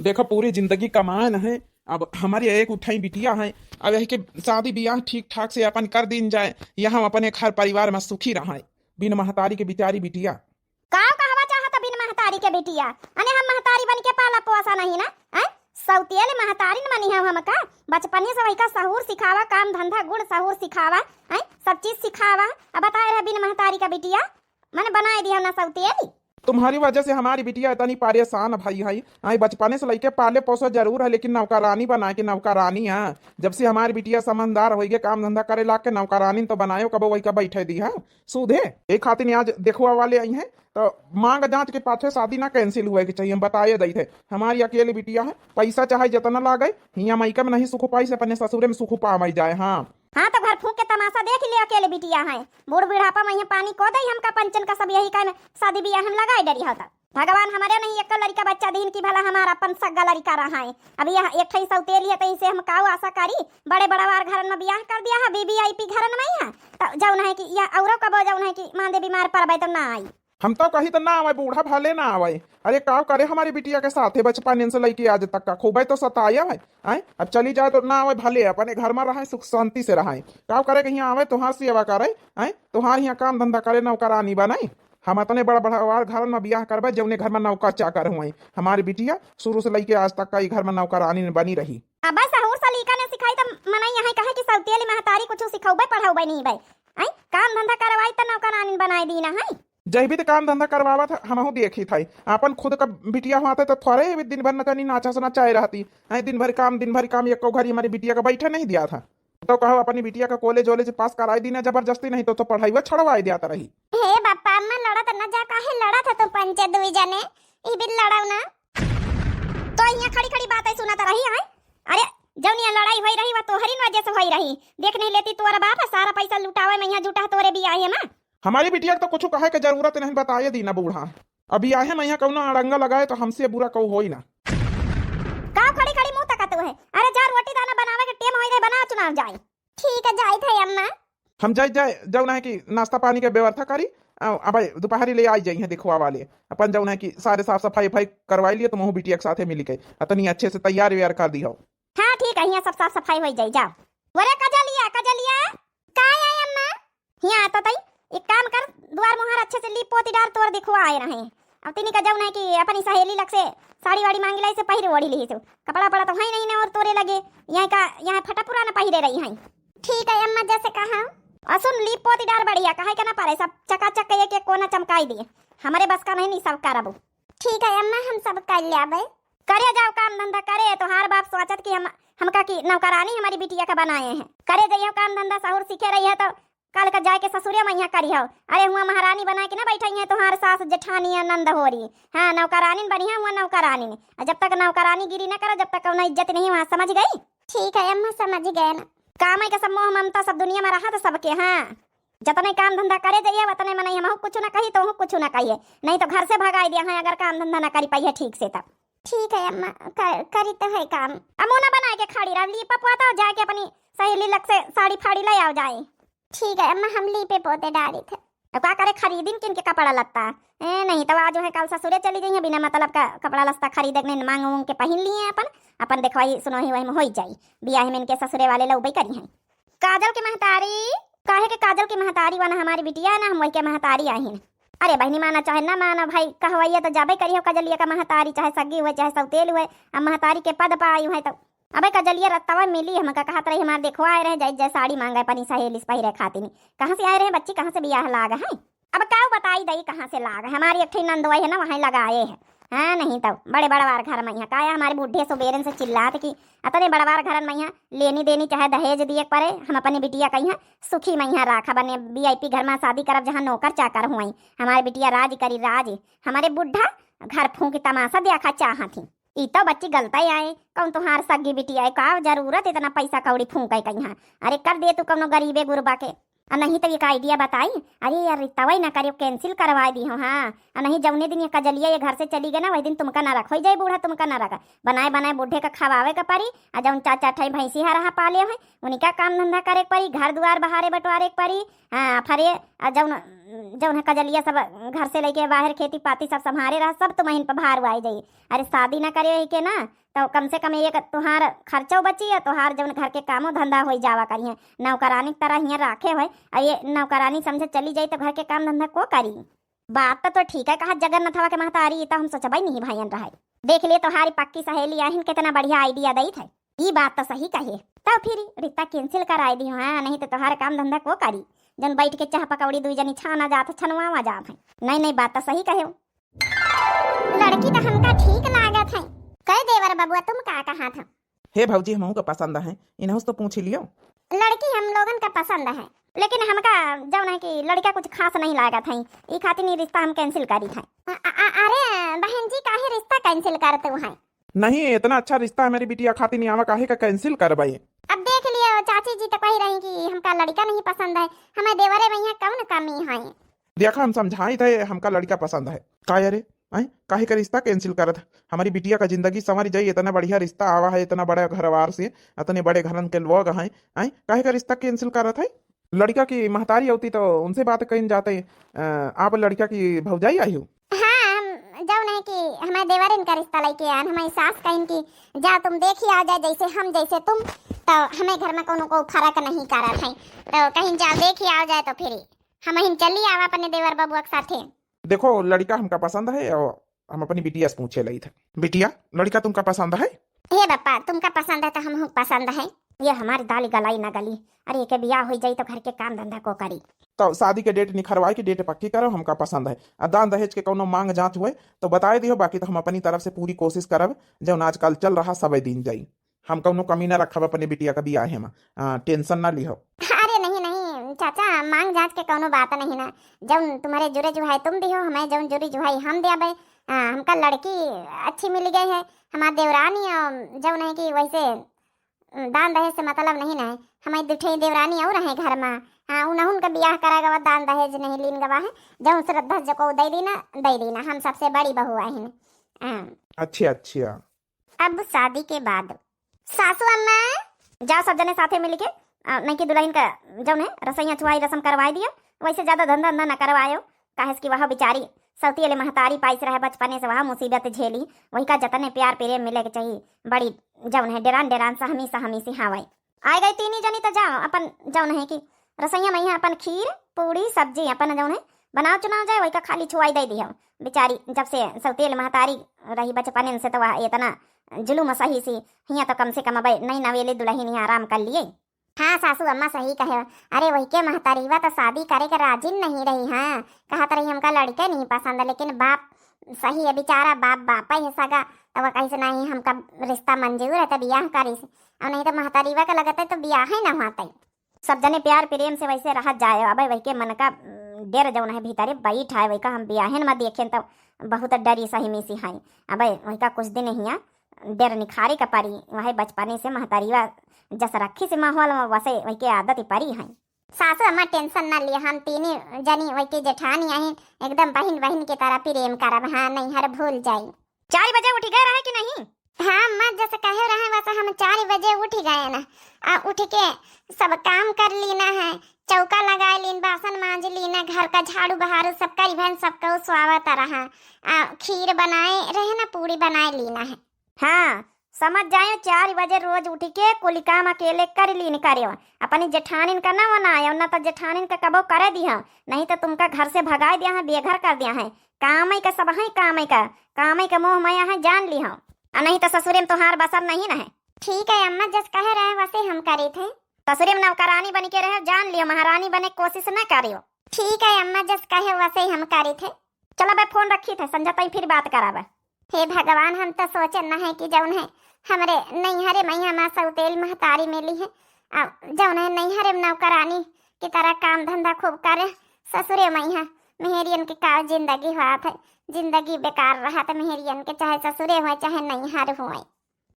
देखो पूरी जिंदगी कमान है। अब हमारी एक उठाई बिटिया है। अब यही के शादी ब्याह ठीक ठाक से अपन कर दिन जाए, यहाँ अपने घर परिवार में सुखी रहा। बिन महतारी के बिचारी बिटिया का कहवा चाहत बिन महतारी के बिटिया। अने हम महतारी बन के पाला पोसा नहीं ना हैं। सौतिया ले महतारी न बनी हम का। बचपन से वही का सहूर सिखावा, काम धंधा गुड़ सहूर सिखावा हैं, सब चीज सिखावा। अब बताए रहे बिन महतारी का बिटिया मैंने बनाए दिया ना सौतिया। तुम्हारी वजह से हमारी बिटिया इतनी परेशान भाई है। आई बचपने से लेके पाले पोसा जरूर है, लेकिन नौकरानी बनाए के नौकरानी है। जब से हमारी बिटिया समझदार हो गए, काम धंधा करे ला के नौकरानी तो बनायो कबो वही का बैठे दी है सूधे। एक खातिर आज देखवा वाले आई हैं तो मांग जांच के पाछे शादी ना कैंसिल हुए के चाहिए। हम बताए दी थे हमारी अकेली बिटिया है, पैसा चाहे जितना लागे हिया माइका में नहीं सुख पाई से अपने ससुरे में सुख पा मई जाए। हाँ तो घर फूक के तमाशा देख ले अकेले बिटिया है। बूढ़ बुढ़ापा में पानी को दई हमका पंचन का सब यही का शादी बियाह हम लगाए डरी होता। भगवान हमारे नहीं एक लड़का बच्चा दीन की भला हमारा अपन सग्गा लड़का रहा है। अब यह एक ठई सौतेली है तो इसे हम काऊ आशा करी। बड़े बड़ा वार घर में बियाह कर दिया है, बीबीआईपी घर में है तो जौन है कि या औरो कबो जौन है कि मांदे बीमार पड़बे तो ना आई। हम तो कही तो ना आवे, बूढ़ा भले ना आवे। अरे का करे हमारी बिटिया के साथ है, बचपन से लेके आज तक का खूबे तो सताया है। अब चली जाए तो ना आवे भले, अपने घर में रहे सुख शांति से रहे। का करे कहीं आवे तुहार सेवा करे, तुहार यहाँ काम धंधा करे नौकरानी बनाई। हम इतने बड़ा बड़ा घर में बियाह करबे जौने घर में नौकर चाकर हुए। हमारी बिटिया शुरू से लेके आज तक का घर में नौकरानी बनी रही। अब सहूर सलीका ने सिखाई तो मना यहाँ कहे कि सौतेली महतारी कुछ सिखाऊबे पढ़ाऊबे नहीं बे। काम धंधा करवाई तो नौकरानी बनाए दी ना है। जय भी तो काम धंधा करवावा था हम देखी था। अपन खुद का बिटिया हुआ था तो थोड़े दिन भर न नाचा सुना चाहे रहती। दिन भर काम एक घड़ी हमारी बिटिया का बैठा नहीं दिया था। तो कहो अपनी बिटिया का कॉलेज वॉलेज पास कराई दी ना जबरदस्ती, नहीं तो पढ़ाई वो छड़वाई दिया रही। हे बापा मैं लड़ा तो ना जा काहे लड़ा था तो पंचे दुई जने ई बिल लड़ाऊ ना तो यहाँ खड़ी खड़ी बातें सुनाता रही है। अरे जौनिया लड़ाई होई रही वो तोहरी वजह से होई रही। देख नहीं लेती तोरा बाप सारा पैसा लुटावे में यहाँ जुटा तोरे भी आए ना। हमारी बिटिया तो कुछ कहे के जरूरत नहीं, बताए दी ना बूढ़ा। अभी आए मैं यहाँ कौन अड़ंगा लगाए तो हमसे बुरा कहू हो ना। का खड़ी खड़ी मुंह तकत है। अरे जा रोटी दाना बनावे के टेम होई गए, बना चुनाव जाए। ठीक है जाई थे अम्मा। हम जाए जौन है कि नाश्ता पानी के व्यवस्था करी। अब दोपहरी ले आई जाइए दिखवा वाले अपन जौन है कि सारे साफ सफाई करवाई लिए तो महू बिटिया के साथ मिल गए इतनी अच्छे से तैयार व्यार कर दी हो। हाँ ठीक है यहाँ सब साफ सफाई हो जाए। जाओ बोले कजलिया का है अम्मा यहाँ तो तई एक काम कर द्वार मुहार अच्छे से लीप पोती डाल तोर दिखवा आए रहे। अब तिनी का जब नहीं कि अपनी सहेली लग से साड़ी वाड़ी मांगी लाई से पहिरे ओढ़ी ली तो कपड़ा पड़ा तो है नहीं ना और तोरे लगे यहाँ फटा पुराना पहिरे रही हैं। ठीक है अम्मा जैसे कहा और सुन लीप पोती डाल बढ़िया कहे के ना पारे सब चकाचक के कोना चमकाई दिए। हमारे बस का नहीं सब करबो। ठीक है अम्मा हम सब कर ले करे जाओ काम धंधा करे तो हार बाप सोचत कि हमका की नौकरानी हमारी बिटिया का बनाए हैं। करे जाइयो काम धंधा सहूर सीखे रही है तो कल का जाके ससुरिया में यहाँ करी हो। अरे हुआ महारानी बना के ना बैठी है तुम्हारे सास जेठानी नंद हो रही। हाँ नौकरानी बनी है हुआ नौकरानी ने। जब तक नौकरानी गिरी ना करो जब तक उन्हें इज्जत नहीं वहाँ, समझ गई। ठीक है अम्मा समझ गए ना। काम है का सब मोह ममता सब दुनिया में रहा तो सबके। हाँ जतने काम धंधा करे जाइए वतने में नहीं हम कुछ ना कही तो कुछ ना कहिए, नहीं तो घर से भगाई दिया है अगर काम धंधा ना करी पाई है ठीक से तब। ठीक है अम्मा करी तो है काम। अमोना बना के खड़ी रह ली पपवाता जाके अपनी सहेली लग से साड़ी फाड़ी ले आओ जाए। ठीक है अम्मा हम ली पे पोते डाली थे। अब क्या करे खरीदिन किन के कपड़ा लत्ता नहीं तो आज जो है कल ससुरे चली गई है बिना मतलब का कपड़ा लत्ता खरीदने मांग उंग के पहन लिए अपन देखवाई सुनवाई वही में हो जाई। बियाह में इनके ससुरे वाले लौबई करी हैं। काजल की महतारी काहे के काजल की महतारी वाना हमारी बिटिया है ना, हम वही के महतारी आई हैं। अरे बहनी माना चाहे ना माना भाई कहवैया तो जाबे करी हो कजलिया का महतारी, चाहे सगी हुए चाहे सौतेल हुए। अब महतारी के पद पाई हुए तो अबे कजलिया रत्तावा मिली हमका कहत रही हमारे देखो आए रहे जय साड़ी मांगे पनी सहेली पहिरे खाती नहीं। कहाँ से आए रहे बच्ची, कहाँ से बियाह लाग है। अब क्या बताई दई कहाँ से लाग है। हमारी एक नंदवाई है ना वहीं लगाए है। हाँ नहीं तो बड़े बड़ा वार घर में यहाँ का हमारे बूढ़े सुबेरन से चिल्लाते कि अतने बड़ा वार घर में यहाँ लेनी देनी चाहे दहेज दिए पड़े हम अपनी बिटिया का यहाँ सुखी में यहाँ राखा बने वीआईपी घर में शादी करब जहाँ नौकर चाकर हुई। हमारी बिटिया राज करी राज, हमारे बुढ़ा घर फूंक तमाशा देखा चाह थी। ई तो बच्ची गलता ही आए कौन तुम्हार सगी बिटिया का जरूरत इतना पैसा कौड़ी फूंके कहीं। अरे कर दे तू कौनो गरीबे गुरबा के नहीं तो एक आइडिया बताई। अरे यार तवई ना करियो कैंसिल करवा दी हो। हाँ नहीं जौने दिन ये कजलिया ये घर से चली गए ना वही दिन तुमका ना रखो जाए बूढ़ा तुमका ना रखा बनाए बनाए बूढ़े का खवावे का परी। जौन चाचा ठई भैंसी रहा पाले है उन्हीं का काम धंधा करे परी, घर द्वार बहारे बंटवारे परी। हाँ फरे जौन जौन है कजलिया सब घर से लेके बाहर खेती पाती सब संभारे रहा, सब तुम्हें पर भार आई जाई। अरे शादी ना करे ही के ना तो कम से कम एक तुहार खर्चो बची है, तुहार जौन घर के कामो धंधा हो जावा करिए। नौकरानी की तरह यहाँ राखे हुए और ये नौकरानी समझे चली जाई तो घर के काम धंधा को करी। बात तो ठीक है, कहा जगन्नाथवा के महतारी तो हम सोचबाई नहीं भाईन रहे। देख लिए तुम्हारी पक्की सहेली आहिन कितना बढ़िया आइडिया दी थे। ये बात तो सही कही, तब फिर रिश्ता कैंसिल कराई दी। हाँ नहीं तो तुम्हारे काम धंधा को करी, जन बैठ के चाह पकौड़ी दुई जनी छाना जात छनवा जात है। नहीं नहीं बात तो सही कहे। लड़की तो हमका ठीक लागत है। कह देवर बबुआ तुम का कहा था? हे भौजी हमहू का पसंद है, इन्हों तो पूछ लियो। लड़की हम लोगन का पसंद है, लेकिन हमका जौन है कि लड़का कुछ खास नहीं लागत है, ई खातिर नहीं रिश्ता हम कैंसिल करी था। अरे बहन जी काहे रिश्ता कैंसिल करते हो? नहीं इतना अच्छा रिश्ता है मेरी बिटिया खातिर नहीं आवा, काहे का कैंसिल करवाई। अब देख लियो चाची जी तो कही रही कि हमका लड़का नहीं पसंद है, हमें देवरे में यहाँ कौन कमी है। देखा हम समझाई थे हमका लड़का पसंद है, का अरे काहे का रिश्ता कैंसिल करत? हमारी बिटिया का जिंदगी संवर जाई, इतना बढ़िया रिश्ता आवा है, इतना बड़ा घरवार से, इतने बड़े घरन के लोग हैं, काहे का रिश्ता कैंसिल करत है? लड़का की महतारी होती तो उनसे बात कहीं जाते। आप लड़का की भौजाई आई हो? हाँ जौन है कि हमारे देवरन का रिश्ता लेके आन, हमारी सास कहीं की जा तुम देखी आ जाए जैसे हम जैसे तुम, तो हमें घर में कोनो को फर्क नहीं करत है, तो कहीं जा देखी आ जाए तो फिर हम चली आवा अपने देवर बबुआ के साथे। देखो लड़का हमका पसंद है और हम अपनी बिटिया से पूछे ली थे, बिटिया लड़का तुमका पसंद है? हे बापा तुमका पसंद है तो हम पसंद है। ये हमारी दाल गलाई ना गली, अरे के बियाह हो जाई तो घर के काम धंधा को करी। तो शादी के डेट निखरवाई की डेट पक्की करो, हमका पसंद है। दान दहेज के कोनो मांग जांच हुए तो बताए दियो, बाकी तो हम अपनी तरफ से पूरी कोशिश करब जो आजकल चल रहा सब दिन जाई। हम कोनो कमी ना रखब अपने बिटिया का बियाह में, टेंशन ना लिहो। अरे नहीं नहीं चाचा मांग जांच के कोनो बात नहीं ना, जब तुम्हारे जुरे जुहाई तुम दियो, हमें जब जुरी जुहाई हम दिया भाई। हमका लड़की अच्छी मिल गई है, हमारे देवरानी जब नहीं कि वैसे दान दहेज से मतलब नहीं ना है, हमारी दुठई देवरानी और है घर में। हाँ उन्होंने का ब्याह करा गवा, दान दहेज नहीं लीन गवा है, जब श्रद्धा जको दे देना, हम सबसे बड़ी बहू है। अच्छी अच्छा। अब शादी के बाद सासू अम्मा जा सब जने साथे मिल के नहीं कि दुल्हन का जौन है रसैया छुआई रसम करवाई दिया, वैसे ज्यादा धंधा धंधा न करवायो, काहे कि वह बेचारी सौती वाले महतारी पाइस रहे बचपने से, वह मुसीबत झेली, वही का जतने प्यार प्रेम मिले के चाहिए। बड़ी जौन है डेरान डेरान सहमी सहमी सिहावई आए गई तीनी जनी तो जाओ अपन जौन है कि रसैया मैया अपन खीर पूड़ी सब्जी अपन जौन है बनाओ चुनाव जाए, वही का खाली छुआई दे दी बेचारी। जब से सौती वाले महतारी रही बचपने से तो वह इतना जुलूम सही सी, यहाँ तो कम से कम अब नई नवेली दुल्हन यहाँ आराम कर लिए। हाँ सासू अम्मा सही कहे। अरे वही के महतारीवा तो शादी करे के राजी नहीं रही। हाँ कहत रही हमका लड़के नहीं पसंद, लेकिन बाप सही है बेचारा, बाप ही है सगा, तो वह कैसे नहीं हमका रिश्ता मंजूर है तो ब्याह करी, और नहीं तो महतारीवा का लगता है तो ब्याह ही ना होता। सब जने प्यार प्रेम से वैसे रह जाए। अब वही के मन का डेर जौन है भीतरे बैठ है, वही का हम ब्याहन में देखें तो बहुत डरी सही में सी है। अब वही का कुछ दिन हिया डेर निखारी का पारी, वही बचपने से महतारीवा जस रखी से माहौल में वैसे वही के आदत ही परी है। सासू अम्मा टेंशन ना लिए, हम तीनों जनी वही के जेठानी आए एकदम बहन बहन की तरह प्रेम करब। हाँ नहीं हर भूल जाई। 4 बजे उठ गए रहे कि नहीं? हाँ अम्मा जैसे कहे रहे वैसे हम 4 बजे उठ गए ना, उठ के सब काम कर लेना है, चौका लगा लीन, बासन मांज लीना, घर का झाड़ू बहारू सब करी बहन सबको स्वागत रहा, खीर बनाए रहे ना, पूरी बनाए लेना है। हाँ समझ जाए 4 बजे रोज उठ के कुल काम अकेले कर लीन करियो, अपनी जेठानिन का ना बनायो ना तो जेठानिन का कबो करे दिया, नहीं तो तुमका घर से भगा दिया है, बेघर कर दिया है। काम का सब है, काम का मोह माया है जान ली हो, नहीं तो ससुरे में तोहार बसर नहीं ना है। ठीक है अम्मा जस कहे रहे वैसे हम करे थे, ससुरे में नौकरानी बन के रहे जान लियो, महारानी बने कोशिश न करियो। ठीक है अम्मा जस कहे वैसे हम करे थे। चलो मैं फोन रखी थे, संजय तई फिर बात करावे। हे भगवान हम तो सोचे न है कि जौन है हमरे नैहरे मैया माँ सौतेल महतारी मिली है, जौन है नैहरे नौकरानी की तरह काम धंधा खूब करे, ससुरे मैया मेहरियन के का जिंदगी हुआ था, जिंदगी बेकार रहा था मेहरियन के, चाहे ससुरे हुए चाहे नैहर हुए।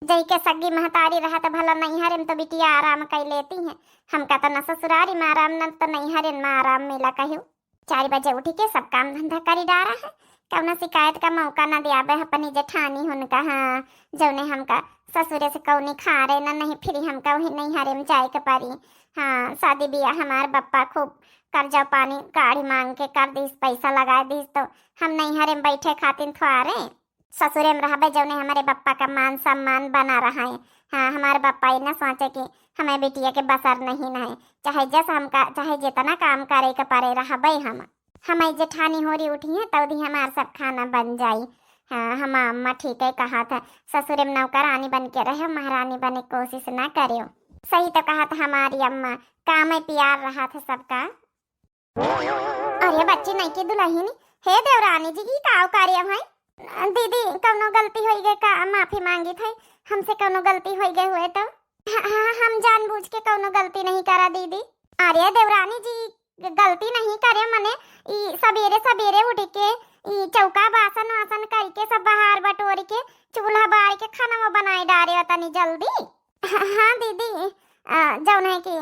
जई के सगी महतारी रहा तो भला नैहरे में तो बिटिया आराम कर लेती है, हमका तो न ससुरारी में आराम न तो नैहरे में आराम मिला कहू। 4 बजे उठ के सब काम धंधा करी डारा है, कौना शिकायत का मौका न दियाबे अपनी जेठानी हुनका। हाँ, जौने हमका ससुरे से कौनी खा रे ना नहीं, फिर हमका वही नहीं हरे में जाए के पारी। हाँ, शादी बियाह हमार बप्पा खूब कर्जा पानी गाड़ी मांग के कर दीस, पैसा लगा दीस, तो हम नहीं हरे में बैठे खातिर थोड़े ससुरे में रहबे जौने हमारे बप्पा का मान सम्मान बना रहा है। हाँ, हमारे बप्पा ये ना सोचे कि हमें बिटिया के बसर नहीं है, चाहे जैसा हमका चाहे जितना काम करे के पारे रहबे हम। हमारी जेठानी हो रही उठी है तब भी हमार सब खाना बन जाई। हाँ, हम अम्मा ठीक है कहा था, ससुर में नौकरानी बन के रहे, महारानी बने कोशिश ना करियो। सही तो कहा था हमारी अम्मा, काम में प्यार रहा था सबका। अरे बच्ची नहीं की दुल्हन, हे देवरानी जी की काव कार्य है? दीदी कौनो गलती हो गई का माफी मांगी थी, हमसे कौनो गलती हो गई हुए तो? हाँ, हम जानबूझ के कौनो गलती नहीं करा दीदी। अरे देवरानी जी गलती नहीं करे, मने सवेरे सवेरे उठ के चौका बासन वासन करके सब बाहर बटोर के चूल्हा बार के खाना बनाए डारे तनी जल्दी। हाँ दीदी, जौन है कि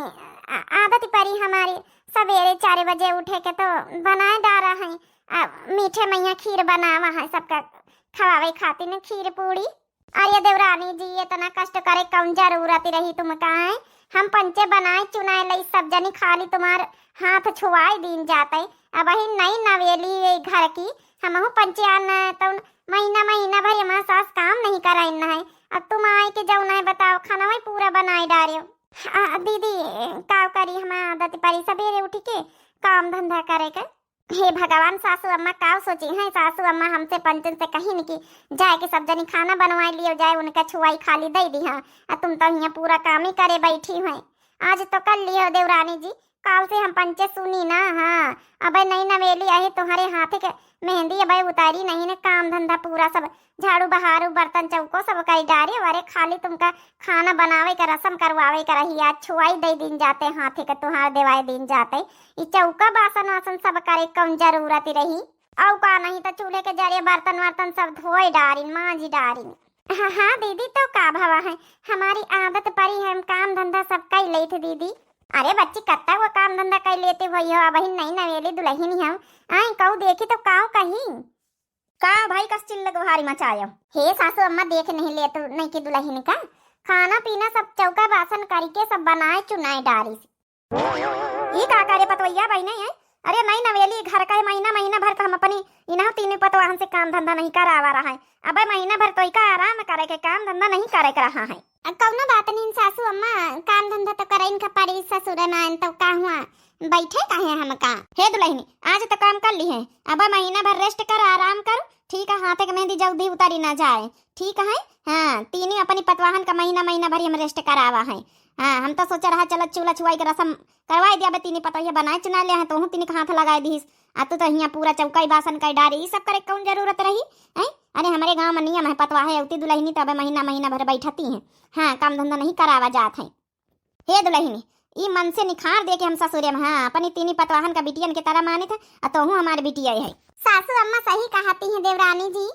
आदत परी हमारी सवेरे 4 बजे उठे के तो बनाए डारा है। मीठे मैया खीर बनावा है सबका खवावे खातिर न खीर पूड़ी। अरे देवरानी जी इतना कष्ट करे कौन जरूरत रही तुम कहा? हम पंचे बनाए चुनाए लई सब जनी खाली तुम्हार हाथ छुआई दिन जाते। अब ही नई नवेली घर की हम पंचे आना तो महीना महीना भर हमारा सास काम नहीं कराइना है। अब तुम आए के जाओ ना बताओ खाना वही पूरा बनाए डारे। दीदी का करी हम आदत परी सवेरे उठ के काम धंधा करे के। हे भगवान, सासू अम्मा का सोची है? सासू अम्मा हमसे पंचन से कही नहीं कि जाए के सब जनी खाना बनवा लियो जाए, उनका छुआई खाली दे दी। हाँ, तुम तो यहाँ पूरा काम ही करे बैठी हुई। आज तो कर लियो देवरानी जी, काल से हम पंचे सुनी ना। हाँ, अब नई नवेली आई तुम्हारे हाथ के मेहंदी अब उतारी नहीं ने, काम धंधा पूरा सब झाड़ू बहारू बर्तन चौको सब कई डारे। अरे खाली तुमका खाना बनावे का रसम करवावे का रही, आज छुआई दे दिन जाते हाथे के तुहार देवाए दिन जाते। ई चौका बासन वासन सब करे कौन जरूरत रही? औ का नहीं तो चूल्हे के जरिए बर्तन वर्तन सब धोए डारी मांझी डारी। हाँ हाँ दीदी, तो का भवा है, हमारी आदत परी है, हम काम धंधा सब कई ले थे दीदी। अरे बच्ची कत्ता वो काम धंधा कर लेते हो? अब ही नई नवेली दुल्हन हम आई कहू देखी तो काऊ कहीं का भाई कस चिल्ल गुहारी मचायो। हे सासू अम्मा देख नहीं ले तो नहीं की दुल्हन का खाना पीना सब चौका बासन करके सब बनाए चुनाए डारी से। ये का करे पतवैया भाई नहीं है? अरे नई नवेली घर का महीना महीना भर का हम अपनी इन्हों तीन पतवाहन से काम धंधा नहीं करावा रहा है। अब महीना भर तो का आराम करे के काम धंधा नहीं करे के रहा है। कौनो बात नहीं सासू अम्मा, काम धंधा तो कराइन का पड़ी ससुर में तो का हुआ बैठे काहे हम का? हे दुल्हन आज तो काम कर ली है, अब महीना भर रेस्ट कर आराम कर, ठीक है? हाथे के मेहंदी जल्दी उतारी ना जाए, ठीक है? हाँ, तीन अपनी पतवाहन का महीना महीना भर हम रेस्ट करावा है। हाँ, हम तो सोचा रहा चलो चूल्हा छुआई के रसम करवाई दिया, तीन पतोहिया बनाए चुना लिया है तो तीन हाथ लगा दी। तू तो यहाँ पूरा चौकाई बासन कर डारी, ये सब करे कौन जरूरत रही है? अरे हमारे गांव में नियम है, पतवाह है उती दुल्हनी तब महीना महीना भर बैठती हैं। हाँ, काम धंधा नहीं करावा जात है। हे दुल्हनी ई मन से निखार दे के हम ससुरे में हाँ अपनी तीनी पतवाहन का बिटियन के तरह माने थे, तो हूँ हमारे बिटिया है। सासू अम्मा सही कहती हैं देवरानी जी,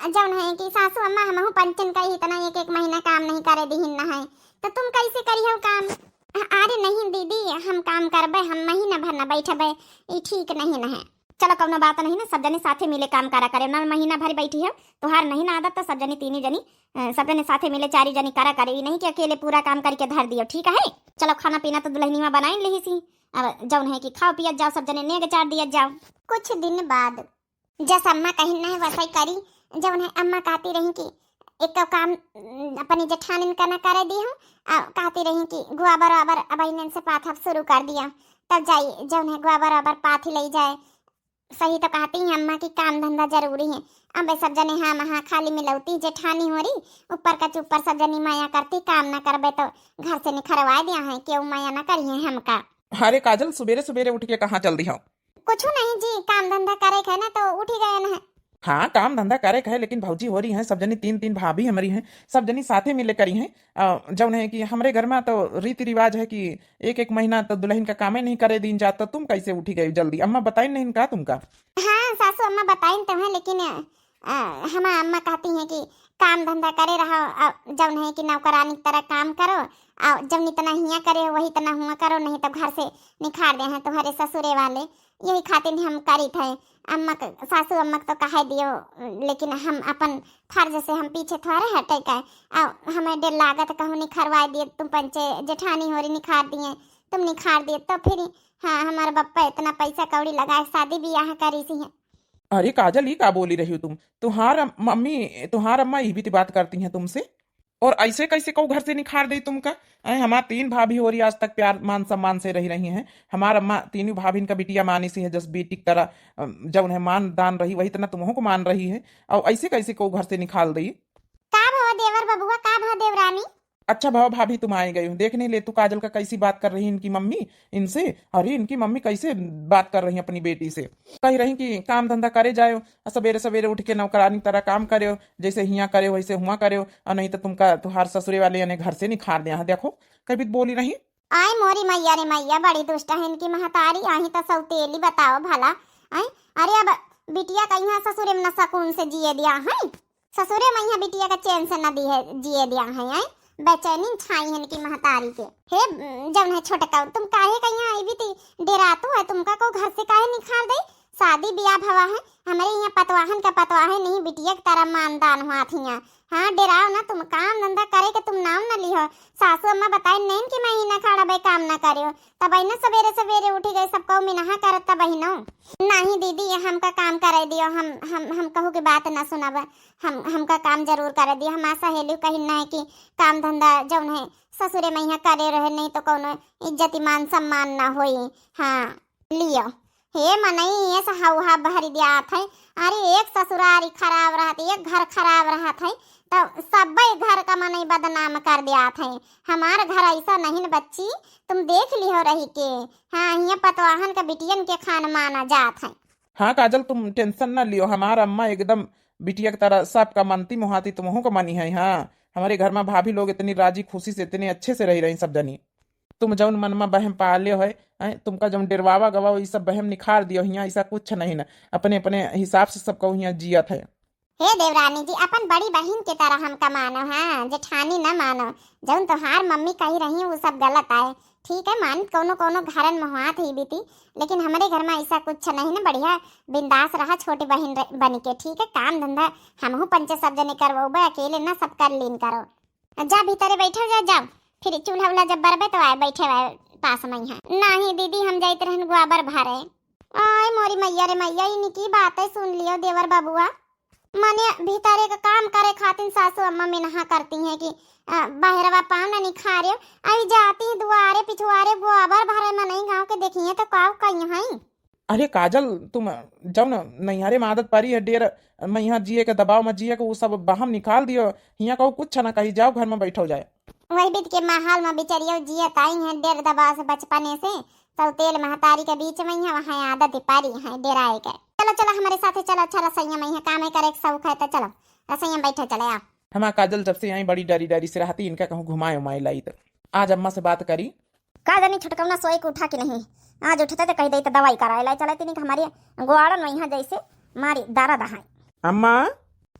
जौन है कि सासू अम्मा हम पंचन का ही इतना एक महीना काम नहीं करे दीहिन न है, तो तुम कैसे करी हो काम? अरे नहीं दीदी, हम काम करबे, हम महीना भर न बैठबे, ये ठीक नहीं न है। चलो कौनो बात नहीं ना, सब जने साथे मिले काम करा करे ना, महीना भर बैठी है तुहार नहीं ना आदत, तो सब जनी तीनी जनी सब जने साथे मिले चारी जनी करा करे, नहीं कि अकेले पूरा काम करके धर दियो, ठीक है? चलो खाना पीना तो दुल्हनी में बनाई ली सी, अब जौन है कि खाओ पिया जाओ, सब जने नेग चार दिया जाओ। कुछ दिन बाद जैसा अम्मा कहना है वैसा ही करी। जौन है अम्मा कहती रही कि एक तो काम अपनी जेठानी करना करे दी हूँ, कहती रही कि गुआ बराबर अब इन्हें से पाथ शुरू कर दिया, तब जाइए जौन है गुआ बराबर पाथ ले जाए। सही तो कहती हैं अम्मा की काम धंधा जरूरी है। अब सब जने हाँ महा खाली मिलौती जेठानी हो रही, ऊपर का चुपर सब जनी माया करती, काम ना करबे तो घर से निखरवा दिया है, क्यों माया ना करिए हमका। अरे काजल सुबेरे सुबेरे उठ के कहाँ चल दी हो? कुछ नहीं जी, काम धंधा करे है ना तो उठ ही गए ना। हाँ, काम धंधा करे है, लेकिन भौजी हो रही हैं सब जनी, तीन तीन भाभी हमारी हैं, सब जनी साथे मिले करी हैं। जौन है कि हमारे घर में तो रीति रिवाज है कि एक एक महीना तो दुल्हन का कामे नहीं करे दिन जाता। तुम कैसे उठी गई जल्दी? अम्मा बताई नहीं का तुमका? हाँ सासू अम्मा बताई तो है, लेकिन हम अम्मा कहती हैं कि काम धंधा करे रहो, जब है कि नौकरानी की तरह काम करो, और जब इतना हिया करे वही इतना हुआ करो, नहीं तो घर से निखार दे हैं तुम्हारे ससुरे वाले। यही खातिर हम करी थे। अम्मा सासू अम्मा तो कह दियो, लेकिन हम अपन फर्ज से हम पीछे थोड़े हटे का। हमें डर लागत कहूँ निखरवा दिए, तुम पंचे जेठानी हो रही निखार दिए, तुम निखार दिए तो फिर हाँ हमारे बप्पा इतना पैसा कौड़ी लगा शादी ब्याह करी सी है। अरे काजल, ये का बोली रही हो तुम? तुम्हार अम्मा ये भी तो बात करती हैं तुमसे, और ऐसे कैसे को घर से निखार दे तुमका? हमार 3 भाभी हो रही, आज तक प्यार मान सम्मान से रही हैं। हमार अम्मा तीनों भाभी का बिटिया मानी सी है, जस बेटी की तरह जब उन्हें मान दान रही वही तरह तुम्हों को मान रही है, और ऐसे कैसे को घर से निकाल दी? का भव देवर बबुआ, का भव देवरानी? अच्छा भाव भाभी तुम आए गए हो, देखने ले तू काजल का कैसी बात कर रही है इनकी मम्मी इनसे। अरे इनकी मम्मी कैसे बात कर रही है अपनी बेटी से, कह रही कि काम धंधा करे जाओ, सवेरे सवेरे उठ के नौकरानी तरह काम करे, जैसे हिया करे वैसे हुआ करे, और नहीं तो तुमका तुहार ससुरे वाले यानी घर से निखार दिया। देखो कभी बोली नहीं। आई मोरी मैया रे मैया, बड़ी दुष्ट है इनकी महतारी। आई तो सौतेली बताओ भला। आई अरे अब बिटिया का यहाँ ससुरे में न सकून से जिए दिया है, ससुरे में यहाँ बिटिया का चैन से न जिए दिया है। आई बेचैनी छाई है इनकी महतारी के। हे जब है छोटका, तुम काहे का यहाँ आई भी थी डेरातू है, तुमका को घर से काहे निखार दे? शादी ब्याह भवा है, हमारे यहाँ पतवाहन का पतवाहन नहीं, बिटिया की तरह मानदान हुआ थी यहाँ। हाँ डेराओ ना, तुम काम धंधा करे के तुम नाम न लिहो। सासू अम्मा बताए नहीं कि महीना खड़ा भाई काम न करियो, तब ना सवेरे सवेरे उठी गए सबको मिनहा करत तब ही नो। नहीं दीदी हमका काम करे दियो, हम कहू की बात न सुनब, हमका काम जरूर करे दियो। हमारा सहेली कही ना है कि काम धंधा जौन है ससुरे में यहाँ करे रहे, नहीं तो कौनो इज्जत मान सम्मान ना होई। हाँ लियो हे मनई ये सहाउहा भरी दिया था। अरे एक ससुरारी खराब रहत, एक घर खराब रहत है, तो सब घर का मनई बदनाम कर दिया था। हमार घर ऐसा नहीं बच्ची, तुम देख लियो रही के। हाँ यहाँ पतवाहन का बिटियन के खान माना जात है। हाँ काजल तुम टेंशन न लियो, हमारा अम्मा एकदम बिटिया की तरह सबका मनती मुहाती तुमहों को मनी है। हाँ हमारे घर में भाभी लोग इतनी राजी खुशी से इतने अच्छे से रह रही सब जनी। तुम जौन मन में बहम पाले हो तुमका जौन डेरवावा गवाओ ये सब बहम निखार दियो, यहाँ ऐसा कुछ नहीं ना, अपने अपने हिसाब से सबको यहाँ जियत है। हे देवरानी जी, अपन बड़ी बहन के तरह हमका मानो, हाँ जेठानी न मानो। जौन तोहार मम्मी कही रही वो सब गलत आए, ठीक है मान कोनो कोनो घरन में हुआ थी बीती, लेकिन हमारे घर में ऐसा कुछ नहीं ना। बढ़िया बिंदास रहा छोटी बहन बन के, ठीक है काम धंधा हमहू पंचे सब जने करवो, अकेले ना सब कर लीन करो। जा भीतरे बैठो, जाओ फिर चूल्हा उल्हा जब बरबे तो आए बैठे हुए पास में यहाँ। नहीं दीदी हम जाते रहन गोबर भरे। आय मोरी मैया रे मैया, इनकी बातें सुन लियो देवर बाबुआ। माने भीतरे का काम करे खातिर सासू अम्मा में नहा करती हैं कि बाहरवा पाँव न निखारे, आई जाती दुआरे पिछुआरे गोबर भरे में नहीं गाँव के देखिए तो काव कहीं है। अरे काजल तुम जब नैहरे में आदत पारी है डेर मैं यहाँ जिए के दबाव में जिए के वो सब बहम निकाल दियो, यहाँ कहो कुछ ना कही जाओ घर में बैठो जाए। वही बीत के माहौल में बिचरियो जियत आई है डेर दबाव से बचपने से, तो तेल महतारी के बीच में यहाँ वहाँ आदत पारी है डेराए के। चलो चलो हमारे साथ चलो, अच्छा रसोईया में यहाँ काम करे शौक है तो चलो रसोईया बैठे चले आप। हमारा काजल जब से यहीं बड़ी डरी डरी से रहती, इनका कहूँ घुमाए उमाए लाई तो आज अम्मा से बात करी। का जानी छटकवना सोए के उठा के नहीं, आज उठते तो कह दे तो दवाई कराए लाई चले तीन हमारी गोआड़न वहीं जैसे मारी दारा दहाई। अम्मा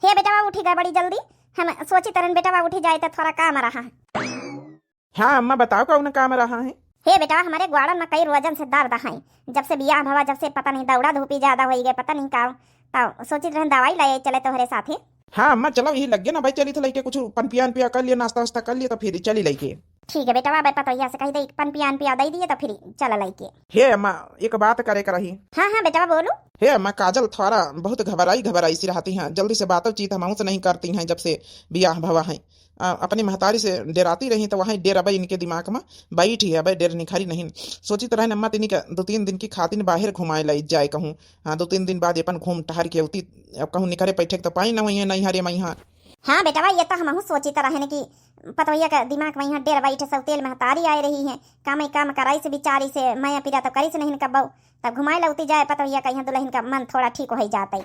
हे बेटा उठी गए बड़ी जल्दी, हम सोची तरन बेटा उठी जाए तो थोड़ा काम रहा है। हाँ अम्मा बताओ कौन काम रहा है? हे बेटा हमारे ग्वाड़न में कई रोजन से दर्द है, जब से बियाह भवा जब से पता नहीं दौड़ा धूपी ज्यादा हो गए पता नहीं का, तो सोची रहन दवाई लाए चले तोहरे साथे। हाँ अम्मा चलो यही लग गया ना भाई, चली तो लेके कुछ पनपियान पिया कर लिया, नाश्ता वास्ता कर लिया तो फिर चली लेके। ठीक है बेटा अब पतोहिया से कही दे पन पियान पिया दे दिए तो फिर चला लेके। हे अम्मा एक बात करे कर रही। हाँ हाँ बेटा बोलो। हे अम्मा काजल थोड़ा बहुत घबराई सी रहती हैं, जल्दी से बातचीत हम से नहीं करती हैं जब से बियाह भवा है। अपनी महतारी से डेराती रही तो वहाँ डेर अब इनके दिमाग में बैठी है, अब डेर निखारी नहीं। सोची तो रहे अम्मा तीनी का 2-3 दिन की खातिर बाहर घुमाए लाई जाए कहूँ। हाँ 2-3 दिन बाद अपन घूम टहर के उती अब कहूँ निखरे पैठे तो पाई ना वही नहीं हरे मैं यहाँ। हाँ बेटा ये तो हम सोची तो रहे कि पतोहिया का दिमाग में यहाँ डेर बैठे सब तेल महतारी आई रही है, काम कराई से बिचारी से मैं पीरा तो करी से नहीं कब्बो, तब घुमाए लौती जाए पतोहिया का यहाँ दुल्हन का मन थोड़ा ठीक हो जाता है।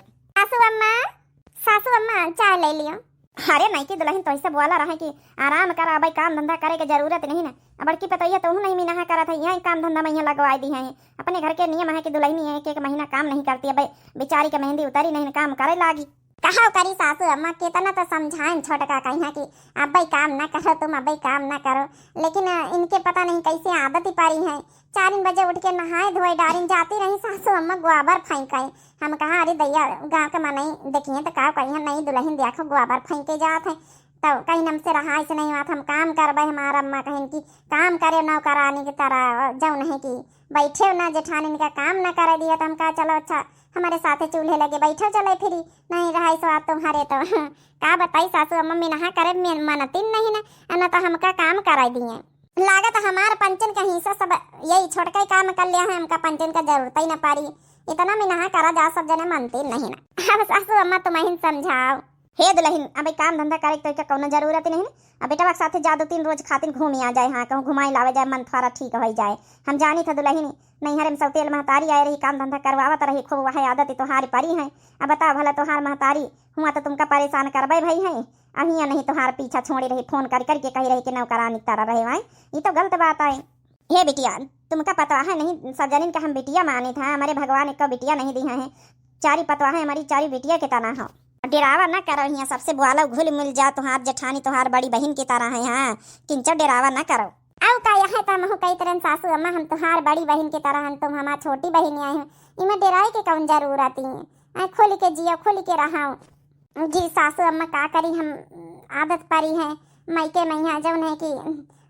सासू अम्मा चाय ले लियो। अरे नहीं कि दुल्हन तो ऐसे बोला रहा कि आराम करा भाई, काम धंधा करे के जरूरत नहीं ना। अब बड़की पतोहिया तो नहीं मिना करा था, यहाँ काम धंधा में यहाँ लगवा दी है। अपने घर के नियम है कि दुल्हन एक महीना काम नहीं करती है, भाई बेचारी के मेहंदी उतारी नहीं काम करे लागी। कहा करी सासू अम्मा कितना तो समझाएं छोटका कहीं कि अब भाई काम ना करो, तुम अब भाई काम ना करो, लेकिन इनके पता नहीं कैसे आदत ही पारी है। 4 बजे उठ के नहाए धोए डारिन जाती रही सासू अम्मा गोबर फेंकाई। हम कहा अरे दैया गाँव के मनाई देखिए तो का कहीं नहीं दुल्हन देखो गोबर फेंके जात है, तो कहीं हमसे रहा ऐसे नहीं बात हम काम करबे। हमारा अम्मा कहें कि काम करे नौकरानी की तरह जाऊ नहीं कि बैठे ना जेठानी का काम ना करे दिया, तो हम कहा चलो अच्छा हमारे साथे चूल्हे लगे बैठो चले फिरी नहीं रहा स्वाद तुम्हारे तो का बताई सासू अम्मा में नहा करे मनती नहीं ना तो हमका काम करा दिए। लागत हमार पंचन का हिस्सा सब यही छोटका ही काम कर लिया है, हमका पंचन का जरूरत ही ना पारी, इतना में नहा करा जा सब जने मनती नहीं ना। अब सासू अम्मा तुम्हें समझाओ हे दुल्हन अब काम धंधा करे तो कोनो जरूरत ही नहीं। अब बेटा साथे जा 2-3 रोज खातिर घूमी आ जाए, हाँ कहूँ घुमाई लावे जाए, मन थोड़ा ठीक हो जाए। हम जानी था दुल्हन नहीं हरे सौतेल महतारी आए रही काम धंधा करवावत रही, खूब वह आदत तोहार परी है। अब बता भला तोहार महतारी हुआ तो तुमका परेशान करबे भाई है, अभी नहीं तोहार पीछा छोड़ी रही फोन कर करके कही रही कि नौकरानी तरह रहे भाई, ये तो गलत बात है। हे बिटिया तुमका पता है नहीं सब जनिन का हम बिटिया माने था, हमारे भगवान एक बिटिया नहीं दी है, 4 पतवा है हमारी 4 बिटिया के तना हो। डेरावा ना करो, यहाँ सबसे बुआला घुल मिल जा, तुहार जेठानी तुहार बड़ी बहन की तरह है, हाँ किंचर डेरावा ना करो। अब का यहाँ तम हो कई तरह सासू अम्मा हम तुहार बड़ी बहन की तरह, तुम हमार छोटी बहन आई हो, इमें डेराई के कौन जरूरत है, खोल के जियो खोल के रहा जी। सासू अम्मा का करी हम आदत परी है मैके मैया जब नहीं कि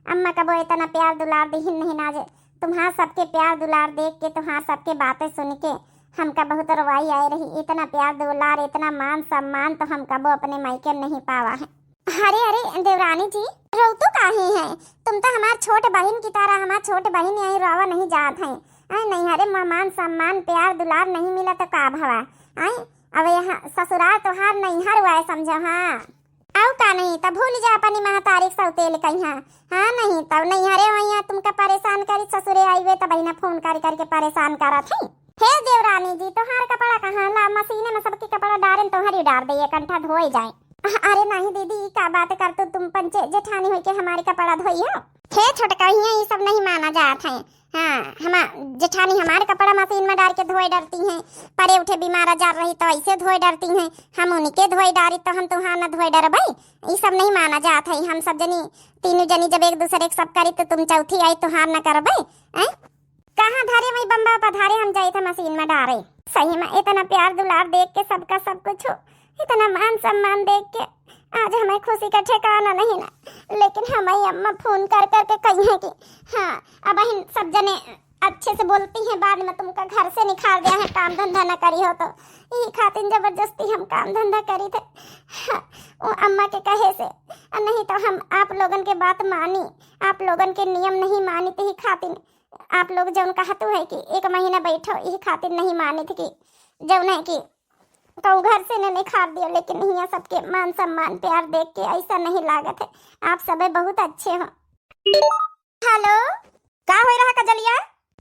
अम्मा कबो इतना प्यार दुलार दिहिन नहीं ना, तुम्हार सबके प्यार दुलार देख के तुम्हार सबके बातें सुन के हमका बहुत रवाई आई रही। इतना प्यार दुलार इतना मान सम्मान तो हम कबो अपने मायके नहीं पावा है। अरे अरे देवरानी जी रोतु काहे है, तुम तो हमार छोट बहन की तरह, हमार छोट बहन यही रोवा नहीं जात है। नहीं अरे मान सम्मान प्यार दुलार नहीं मिला तो का भवा आई। अब यहाँ ससुराल तोहार नैहर हुआ है समझो, हाँ आओ का नहीं तब भूल जा अपनी महतारी सौतेल कहीं, हाँ नहीं तब नैहरे वहीं तुमका परेशान करी, ससुरे आई हुए तब ना फोन कर करके परेशान करा थी। हे देवरानी जी तोहार कपड़ा कहाँ ला, मशीने में सबके कपड़ा डारें तोहरी डार दे कंठा धोए जाए। अरे नहीं दीदी का बात कर तो तुम पंचे जेठानी हो के हमारे कपड़ा धोई हो। हे छोटका ये सब नहीं माना जात है, हाँ हम जेठानी हमारे कपड़ा मशीन में डाल के धोए डरती हैं, परे उठे बीमार जा रही तो ऐसे धोए डरती हैं, हम उनके धोए डारी तो हम तुहार न धोए डर भाई, ये सब नहीं माना जात है। हम सब जनी तीनों जनी जब एक दूसरे के सब करी तो तुम चौथी आई तुहार न कर भाई। कहाँ धारे वही बम्बा पधारे हम जाए थे मशीन में डारे। सही में इतना प्यार दुलार देख के सबका सब कुछ हो, इतना मान सम्मान देख के आज हमें खुशी का ठिकाना नहीं ना, लेकिन हमारी अम्मा फोन कर करके कही है कि हाँ अब इन सब जने अच्छे से बोलती हैं, बाद में तुमका घर से निकाल दिया है, काम धंधा न करी हो तो यही खातिर जबरदस्ती हम काम धंधा करी थे, हाँ, वो अम्मा के कहे से, नहीं तो हम आप लोगन के बात मानी, आप लोगन के नियम नहीं मानी थी, खातिर आप लोग जौन कहते है कि 1 महीना बैठो यही खातिर नहीं मानी थी कि जौन है कि तो घर से ने निखार दिया, लेकिन यहाँ सबके मान सम्मान प्यार देख के ऐसा नहीं लागत है, आप सब बहुत अच्छे हो। हेलो का हो रहा कजलिया?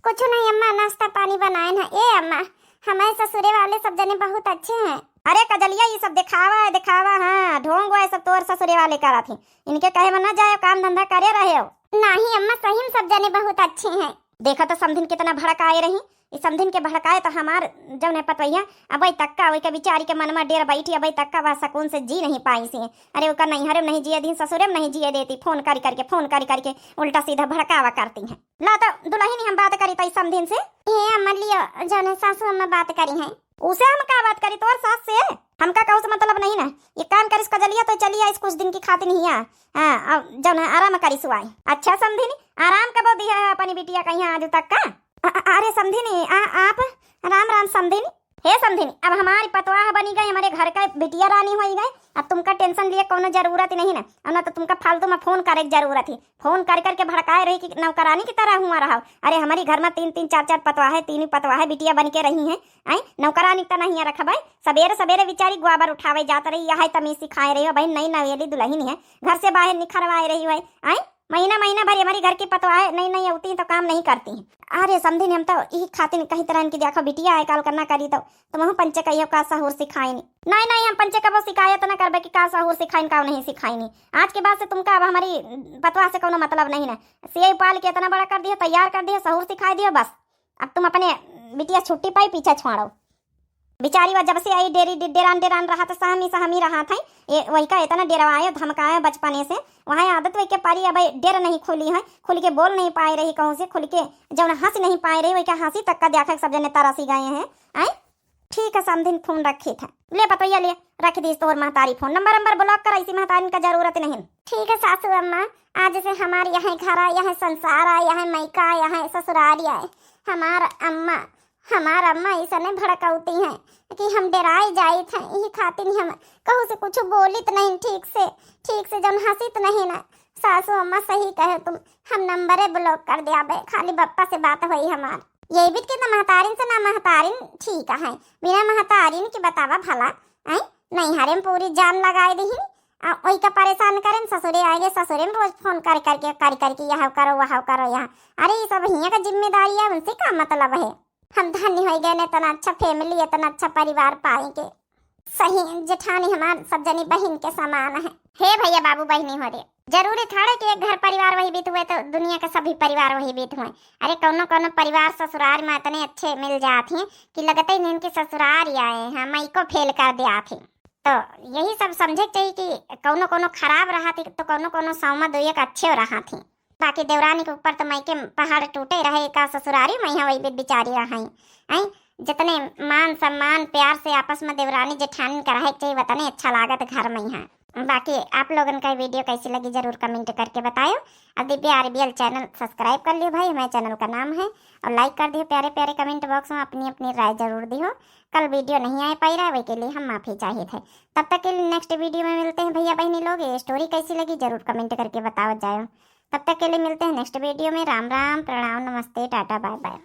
कुछ नहीं अम्मा नाश्ता पानी बनाए ना। ए अम्मा हमारे ससुरे वाले सब जने बहुत अच्छे हैं। अरे कजलिया ये सब दिखावा है दिखावा, हाँ ढोंग है सब तोर ससुरे वाले करा थी, इनके कहे में न जाए काम धंधा करे रहे हो। नहीं अम्मा सही में सब जने बहुत अच्छे हैं। देखा तो समधिन कितना भड़काए रही, इस समधिन के भड़काए तो हमार जब ने पतवैया अब तक्का वही के बिचारी के मन में डेर बैठी, अब तक्का वह सकून से जी नहीं पाई सी। अरे उसका नैहरे में नहीं जिए दी, ससुरे में नहीं जिए देती, फोन कर करके उल्टा सीधा भड़कावा करती हैं। ला तो दुल्हन हम बात करी तो समधिन से अम्मा लियो जो सासू अम्मा बात करी है उसे हम क्या बात करी तोर सास से, हमका कहू से मतलब नहीं ना। ये काम करिस कजलिया तो चलिए इस कुछ दिन की खातिर नहीं है, हाँ अब जब आराम करिस सुआई। अच्छा समधिनी आराम कब दिया है अपनी बिटिया कहीं आज तक का? अरे समधिनी आप राम राम समधिनी। हे समधिनी अब हमारी पतवाह बनी गई, हमारे घर का बिटिया रानी हो गई, अब तुमका टेंशन लिए कोनो जरूरत नहीं ना, अब ना तो तुमका फालतू में फोन करे की जरूरत थी, फोन कर करके भड़काए रही कि नौकरानी की तरह हुआ रहा। अरे हमारी घर में 3-3 4-4 पतवाह 3 पतवाह बिटिया बन के रही हैं, आई नौकरानी तो नहीं रखा भाई। सवेरे सवेरे बेचारी गोबर उठावे जाता रही, यह तमीज सिखाए रही हो भाई, नई नवेली दुल्हन है, घर से बाहर निखरवाए रही है, आई महीना भर हमारी घर की पतवाह नई होती तो काम नहीं करती हैं। अरे समझी हम तो यही खातिर कहीं तरह इनकी देखो बिटिया है काल करना करी तो तुम पंचे कहियो का सहूर सिखाई नहीं हम पंचे कबो शिकायत ना करबे कि का सहूर सिखाइन का नहीं सिखाई नहीं। आज के बाद से तुमका अब हमारी पतवाह से कोनो मतलब नहीं ना, सेब पाल के इतना बड़ा कर दिया तैयार कर दिया सहूर सिखा दियो बस, अब तुम अपने बिटिया छुट्टी पाई पीछे छोड़ो। बेचारी वह जब से आई डेरान डेरान रहा तो सहमी रहा था। ये वही का इतना डरवाया धमकाया बचपने से, वहाँ आदत वही के पारी अब डेर नहीं खोली है, खुल के बोल नहीं पाए रही, कहूँ से खुल के जब हंस नहीं पाए रही वही का हंसी तक का देखा सब जने तरसी गए हैं। आई ठीक है समझिन फोन रखे था, ले पतोया ले रख दी तोर महतारी फोन नंबर ब्लॉक कर, ऐसी महतारी का जरूरत नहीं। ठीक है सासू अम्मा, आज से हमारे यहाँ घर आए, यहाँ संसार आए, यहाँ मैका आए, यहाँ ससुराल आए। हमार अम्मा ऐसा नहीं भड़काउती हैं कि हम डराए जाए थे, यही खातिर हम कहूँ से कुछ बोलित नहीं ठीक से जब हंसित नहीं ना। सासू अम्मा सही कहे तुम, हम नंबरे ब्लॉक कर दिया बे, खाली बप्पा से बात हुई हमार। यही बीत के ना महतारिन से ना महतारिन ठीक है, बिना महतारिन की बतावा भला आई नहीं हरे में पूरी जान लगाए दी वही का परेशान करें। ससुरे आएंगे, ससुरे में रोज फोन करके यह करो वह करो यहाँ। अरे ये सब हियाँ का जिम्मेदारी है, उनसे क्या मतलब है। हम धन्य हो गए, इतना अच्छा फैमिली, इतना अच्छा परिवार पाएंगे। सही जेठानी हमार सब जनी बहन के समान है। हे भैया बाबू बहनी हो रहे, जरूरी थोड़े कि एक घर परिवार वही बीत हुए तो दुनिया के सभी परिवार वही बीत हुए। अरे कौनो परिवार ससुराल में इतने अच्छे मिल जाते हैं कि लगता ही नहीं कि ससुराल ही आए हैं, मई को फेल कर दिया थे। तो यही सब समझे चाहिए कि कौनो खराब रहा थी तो कौनो सौमा दो एक अच्छे रहा थी। बाकी देवरानी के ऊपर तो मई के पहाड़ टूटे रहे का ससुरारी मैया वही भी बिचारी रही। जितने मान सम्मान प्यार से आपस में देवरानी जेठानी का रहे चाहिए उतने अच्छा लागत घर में यहाँ। बाकी आप लोगों का वीडियो कैसी लगी जरूर कमेंट करके बताओ। और दिव्या आरबीएल चैनल सब्सक्राइब कर लियो भाई, हमारे चैनल का नाम है, और लाइक कर दियो। प्यारे प्यारे कमेंट बॉक्स में अपनी राय जरूर दियो। कल वीडियो नहीं आ पाई रहा वही के लिए हम माफ़ी चाहिए थे। तब तक के लिए नेक्स्ट वीडियो में मिलते हैं भैया बहनी लोग। ये स्टोरी कैसी लगी जरूर कमेंट करके बताओ जाओ। तब तक के लिए मिलते हैं नेक्स्ट वीडियो में। राम राम, प्रणाम, नमस्ते, टाटा, बाय बाय।